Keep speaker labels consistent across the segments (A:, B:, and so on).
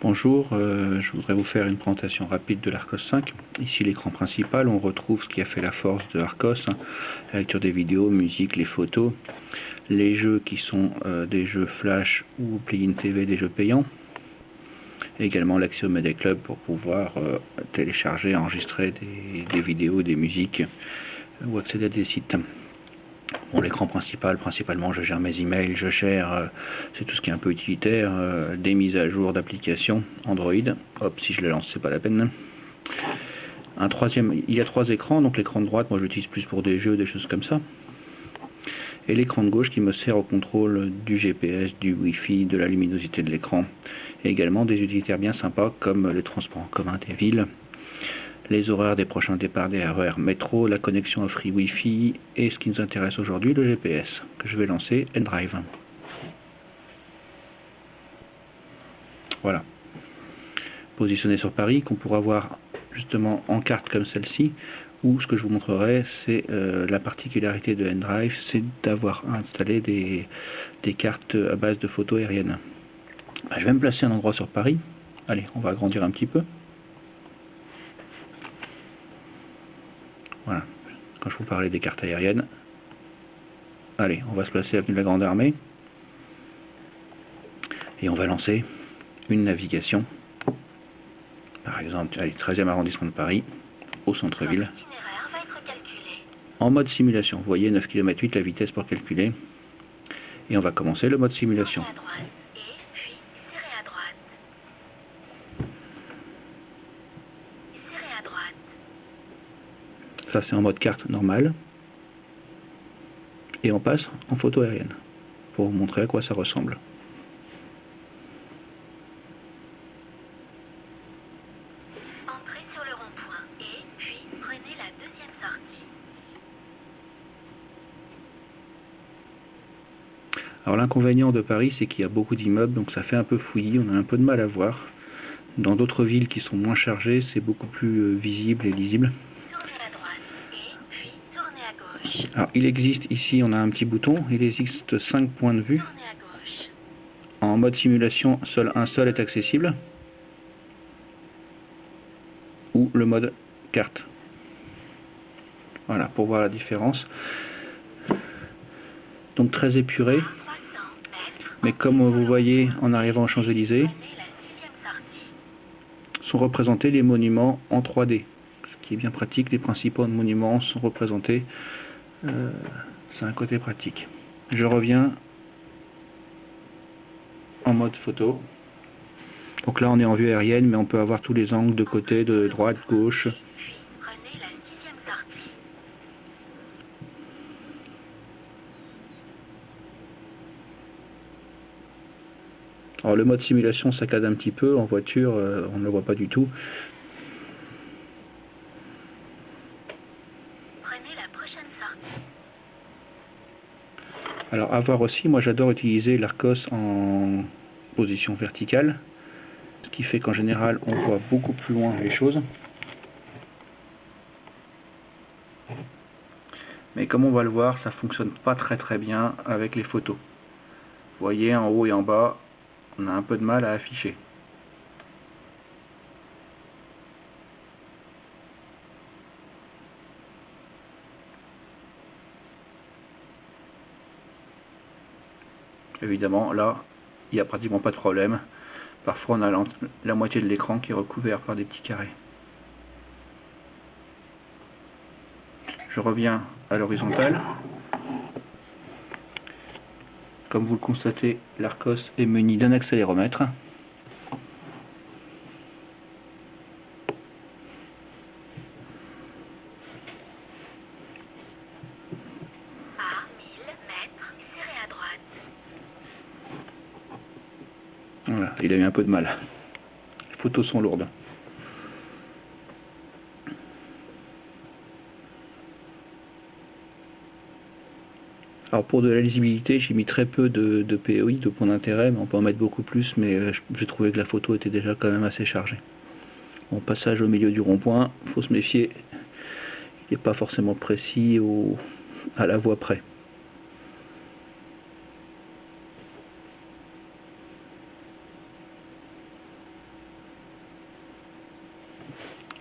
A: Bonjour, je voudrais vous faire une présentation rapide de l'Arcos 5. Ici l'écran principal, on retrouve ce qui a fait la force de l'Arcos, la lecture des vidéos, musique, les photos, les jeux qui sont des jeux Flash ou Plugin TV, des jeux payants, et également l'accès au Media Club pour pouvoir télécharger, enregistrer des vidéos, des musiques ou accéder à des sites. Bon, l'écran principal, principalement je gère mes emails, je gère, c'est tout ce qui est un peu utilitaire, des mises à jour d'applications Android. Hop, si je le lance, c'est pas la peine. Un troisième, il y a trois écrans, donc l'écran de droite, moi j'utilise plus pour des jeux, des choses comme ça. Et l'écran de gauche qui me sert au contrôle du GPS, du Wi-Fi, de la luminosité de l'écran. Et également des utilitaires bien sympas comme les transports en commun des villes, les horaires des prochains départs des RER métro, la connexion au Free Wi-Fi et ce qui nous intéresse aujourd'hui, le GPS, que je vais lancer, N-Drive. Voilà. Positionné sur Paris, qu'on pourra voir justement en carte comme celle-ci, ou ce que je vous montrerai, c'est la particularité de N-Drive, c'est d'avoir installé des cartes à base de photos aériennes. Je vais me placer un endroit sur Paris. Allez, on va agrandir un petit peu. Voilà, quand je vous parlais des cartes aériennes. Allez, on va se placer avenue de la Grande Armée. Et on va lancer une navigation. Par exemple, allez, 13e arrondissement de Paris, au centre-ville. En mode simulation, vous voyez 9 km 8 la vitesse pour calculer. Et on va commencer le mode simulation. Ça c'est en mode carte normale. Et on passe en photo aérienne, pour vous montrer à quoi ça ressemble.
B: Entrez sur le rond-point et puis prenez la deuxième sortie.
A: Alors l'inconvénient de Paris, c'est qu'il y a beaucoup d'immeubles, donc ça fait un peu fouillis, on a un peu de mal à voir. Dans d'autres villes qui sont moins chargées, c'est beaucoup plus visible et lisible.
B: Tournez à droite et puis tournez à gauche.
A: Alors il existe ici, on a un petit bouton, il existe 5 points de vue.
B: Tournez à gauche.
A: En mode simulation, un seul est accessible. Ou le mode carte. Voilà, pour voir la différence. Donc très épuré. Mais comme vous voyez en arrivant aux Champs-Élysées, sont représentés les monuments en 3D. Ce qui est bien pratique, les principaux monuments sont représentés. C'est un côté pratique. Je reviens en mode photo. Donc là on est en vue aérienne, mais on peut avoir tous les angles de côté, de droite, gauche. Alors le mode simulation saccade un petit peu, en voiture on ne le voit pas du tout.
B: Prenez la prochaine sortie.
A: Alors à voir aussi, moi j'adore utiliser l'Arcos en position verticale, ce qui fait qu'en général on voit beaucoup plus loin les choses. Mais comme on va le voir, ça fonctionne pas très bien avec les photos. Vous voyez en haut et en bas, on a un peu de mal à afficher. Évidemment, là, il n'y a pratiquement pas de problème. Parfois, on a la moitié de l'écran qui est recouvert par des petits carrés. Je reviens à l'horizontale. Comme vous le constatez, l'Arcos est muni d'un accéléromètre.
B: À 1000 mètres, serrez à droite.
A: Voilà, il a eu un peu de mal. Les photos sont lourdes. Alors pour de la lisibilité, j'ai mis très peu de POI, de points d'intérêt, mais on peut en mettre beaucoup plus, mais j'ai trouvé que la photo était déjà quand même assez chargée. Bon, passage au milieu du rond-point, il faut se méfier, il n'est pas forcément précis à la voie près.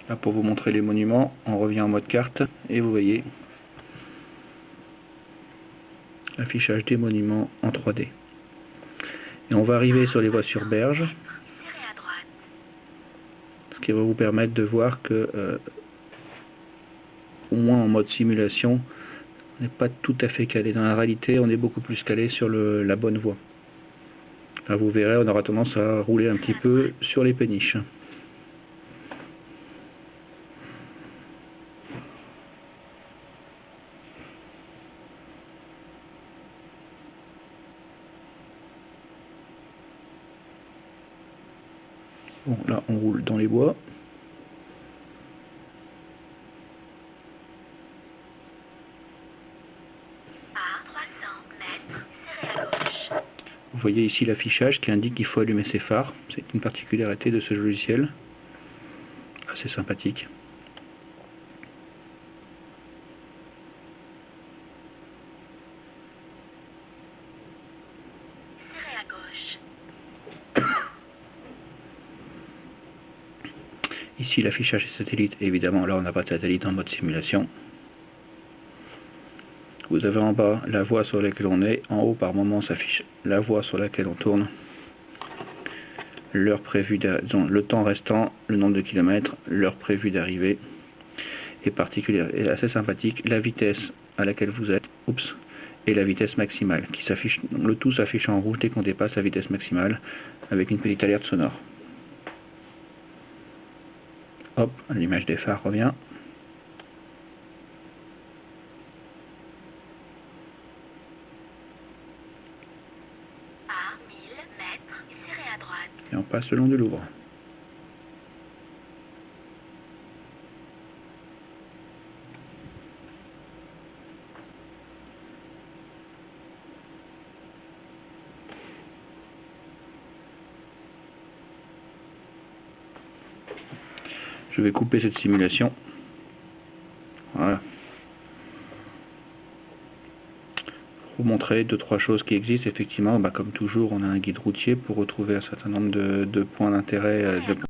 A: Là, pour vous montrer les monuments, on revient en mode carte et vous voyez l'affichage des monuments en 3D. Et on va arriver sur les voies sur berge,
B: Serrez à droite.
A: ce qui va vous permettre de voir que, au moins en mode simulation, on n'est pas tout à fait calé. Dans la réalité, on est beaucoup plus calé sur la bonne voie. Là, vous verrez, on aura tendance à rouler un petit peu sur les péniches. Bon, là, on roule dans les bois.
B: À 300 mètres, serrez à gauche.
A: Vous voyez ici l'affichage qui indique qu'il faut allumer ses phares. C'est une particularité de ce logiciel. Assez sympathique.
B: Serrez à gauche.
A: Ici l'affichage est satellite, évidemment là on n'a pas de satellite en mode simulation. Vous avez en bas la voie sur laquelle on est, en haut par moment s'affiche la voie sur laquelle on tourne, l'heure prévue, le temps restant, le nombre de kilomètres, l'heure prévue d'arrivée, et particulière et assez sympathique, la vitesse à laquelle vous êtes, et la vitesse maximale, qui s'affiche, le tout s'affiche en rouge dès qu'on dépasse la vitesse maximale, avec une petite alerte sonore. Hop, l'image des phares revient.
B: À 1000 mètres, serrez à droite.
A: Et on passe le long du Louvre. Je vais couper cette simulation. Voilà. Pour vous montrer 2-3 choses qui existent, effectivement, comme toujours, on a un guide routier pour retrouver un certain nombre de points d'intérêt,